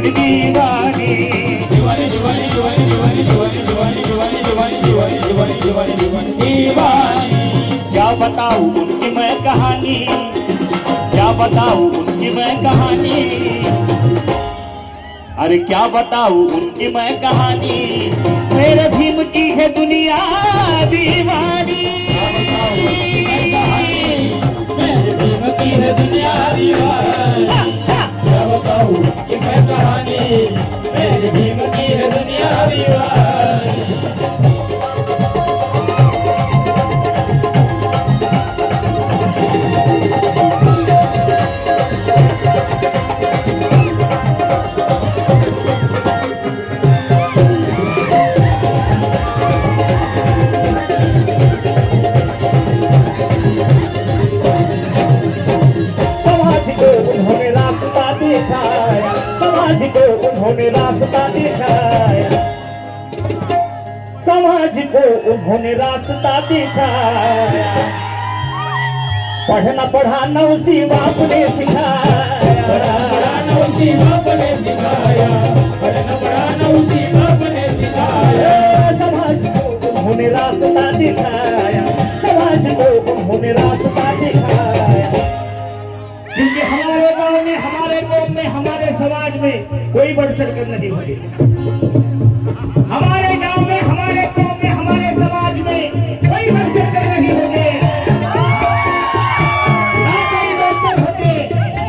बड़ी दीवानी दीवानी दीवानी दीवानी दीवानी दीवानी दीवानी दीवानी दीवानी दीवानी दीवानी दीवानी दीवानी दीवानी। क्या बताऊं उनकी मैं कहानी, क्या बताऊं उनकी मैं कहानी, अरे क्या बताऊं उनकी मैं कहानी, मेरे भीम की है दुनिया दीवानी। मेरे भीम की है दुनिया दीवानी, क्या बताऊं उनकी मैं कहानी, मेरे भीम की है दुनिया दीवानी। समाज को उन्होंने रास्ता दिखाया, समाज को उन्होंने रास्ता दिखाया, पढ़ना पढ़ाना उसी बाप ने सिखाया, पढ़ाना उसी बाप ने सिखाया, पढ़ना पढ़ाना उसी बाप ने सिखाया। समाज को उन्होंने रास्ता दिखाया, समाज को उन्होंने रास्ता दिखाया। क्योंकि हमारे गांव में, हमारे कौम में, हमारे समाज में कोई बढ़ चढ़कर नहीं होगी। हमारे गांव में, हमारे कौम में, हमारे समाज में कोई बढ़ चढ़कर नहीं होंगे। ना कोई डॉक्टर होते,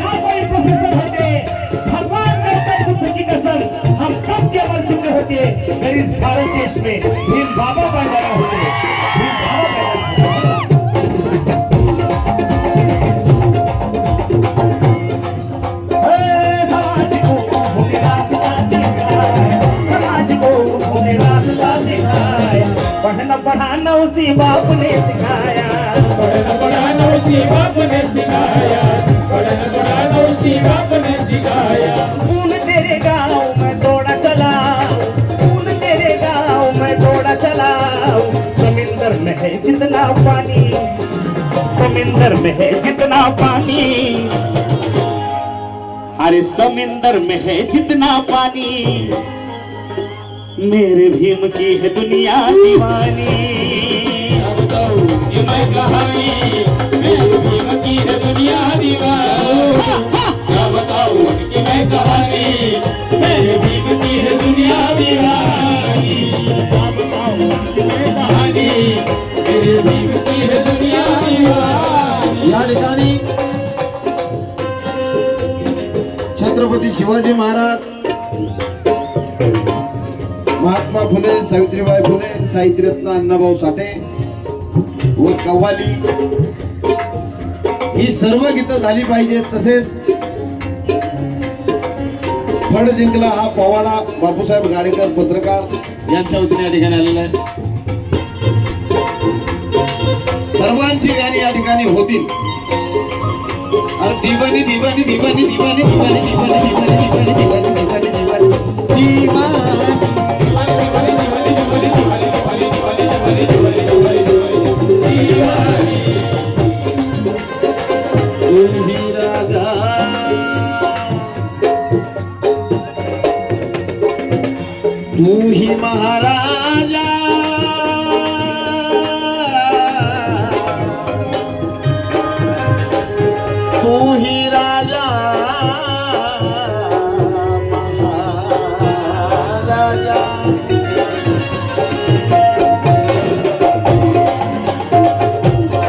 ना कोई प्रोफेसर होते। भगवान गौतम बुद्ध की कसम, हम कब के बढ़ चुके होते अगर इस भारत देश में भीम बाबा पैदा न होते। भीम बाबा पैदा पढ़ना पढ़ाना उसी बाप ने सिखाया, पढ़ना पढ़ाना उसी बाप ने सिखाया, पढ़ना पढ़ाना उसी बाप ने सिखाया। फूल तेरे गाँव में दौड़ा चला, फूल तेरे गाँव में दौड़ा चला, समुंदर में है जितना पानी, समुंदर में है जितना पानी, अरे समुंदर में है जितना पानी, मेरे भीम की है दुनिया दीवानी। क्या बताऊं ये मैं कहानी, मेरे भीम की है दुनिया दीवानी। क्या बताऊं उनकी मैं कहानी, मेरे भीम की है दुनिया दीवानी। क्या बताऊं उनकी मैं कहानी, मेरे भीम की है दुनिया दीवानी। या ठिकाणी छत्रपती शिवाजी महाराज, महात्मा फुले, सावित्रीबाई फुले, साहित्यरत्न अण्णाभाऊ साठे व कव्वाली ही सर्व गीतं झाली पाहिजे। तसेच फड जिंकला हा पोवाडा बापूसाहेब गाडेकर पत्रकार यांच्या वतीने या ठिकाणी आलेला आहे। सर्वांची गाणी या ठिकाणी होतील। अरे दिवानी दिवानी दिवानी दिवानी दिवानी दिवानी दिवानी दिवानी दिवानी दिवानी दिवानी दिवानी तू ही राजा, तू ही महाराजा, तू ही राजा महाराजा।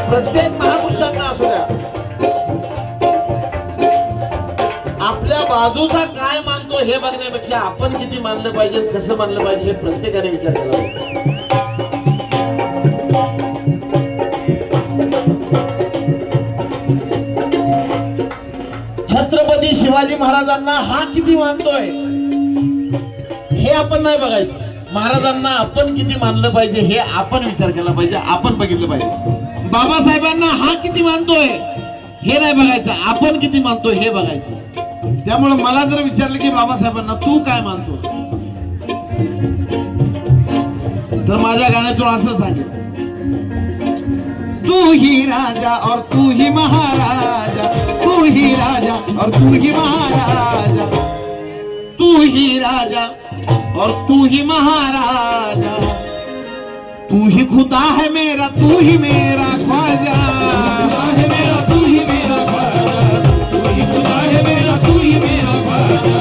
प्रत्येक महापुरुषांना असू द्या, आपल्या बाजूचा काय मानतो हे बघण्यापेक्षा आपण किती मानलं पाहिजे, कसं मानलं पाहिजे हे प्रत्येकाने विचार केला पाहिजे। छत्रपती शिवाजी महाराजांना हा किती मानतोय हे आपण नाही बघायचं, महाराजांना आपण किती मानलं पाहिजे हे आपण विचार केला पाहिजे, आपण बघितलं पाहिजे। बाबासाहेबांना हा किती मानतोय हे नाही बघायचं, आपण किती मानतोय हे बघायचं। त्यामुळे मला जर विचारलं की बाबासाहेबांना तू काय मानतो, तर माझ्या गाण्यातून असं सांगेल, तू ही राजा और तू ही महाराजा, तू ही राजा और तू ही महाराजा। तू ही राजा और तू ही महाराजा, तू ही खुदा है मेरा, तू ही मेरा ख्वाजा है मेरा, तू ही मेरा ख्वाजा, तू ही खुदा है मेरा, तू ही मेरा ख्वाजा।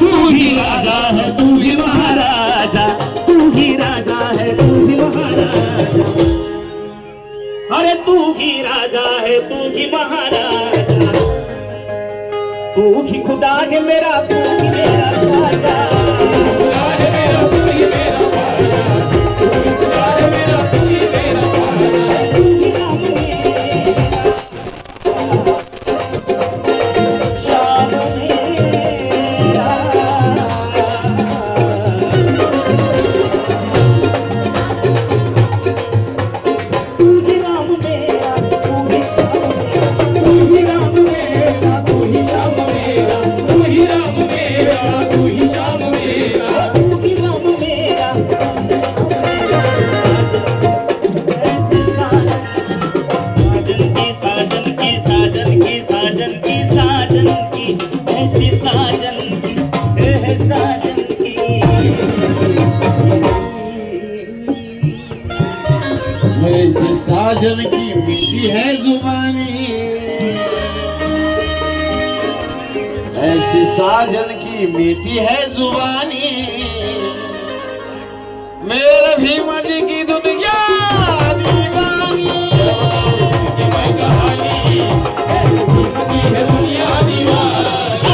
तू ही राजा है, तू ही महाराजा, तू ही राजा है, तू ही महाराजा। अरे तू ही राजा है, तू ही महाराजा, तू ही खुदा है मेरा, तू ही मेरा ख्वाजा। खुदा है मेरा, तू ही मेरा ख्वाजा, तू ही खुदा है मेरा, तू ही मेरा ख्वाजा। तू ही राम मेरा, शाम मेरा। तू ही राम मेरा, तू ही शाम मेरा, तू ही राम मेरा, तू ही शाम मेरा, तू ही राम मेरा, तू ही शाम मेरा, तू ही राम मेरा, तू ही शाम मेरा। ऐसे साजन की साजन की साजन की साजन की साजन की, ऐसी साजन की, ऐ साजन की। ऐसे साजन की मीठी है जुबानी, ऐसी साजन की मीठी है जुबानी, मेरे भी मजे की दुनिया दीवानी। मैं कहानी की है दुनिया दीवानी,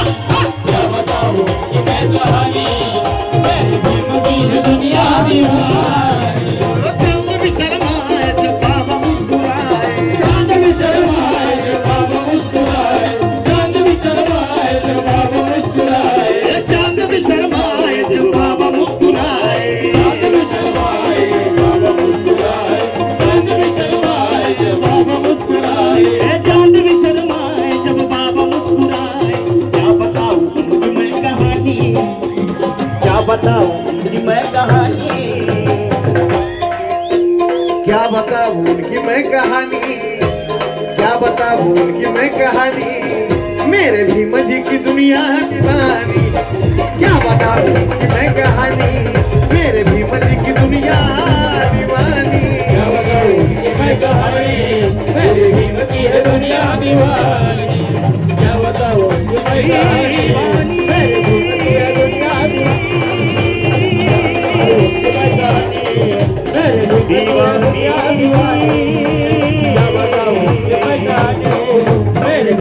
क्या बताऊं कि मैं कहानी, मेरी भी है दुनिया दीवानी। चांद भी शर्माए जब बाबा मुस्कुराए, चांद भी शर्माए जब बाबा मुस्कुराए, चांद भी शर्माए जब बाबा मुस्कुराए, चांद भी शर्माए जब बाबा मुस्कुराए, चांद भी शर्माए जब बाबा मुस्कुराए, चांद भी शर्माए जब बाबा मुस्कुराए, चांद भी शर्माए जब बाबा मुस्कुराए। क्या बताऊं कि मैं कहानी, क्या बताऊं कि मैं कहानी, क्या बताऊं उनकी मैं कहानी, क्या बताऊं उनकी मैं कहानी, मेरे भी मजे की दुनिया दीवानी। क्या बताऊं उनकी मैं कहानी, मेरे भी मजे की दुनिया दीवानी। क्या बताऊं कि मैं कहानी, मेरी भी है दुनिया दीवानी।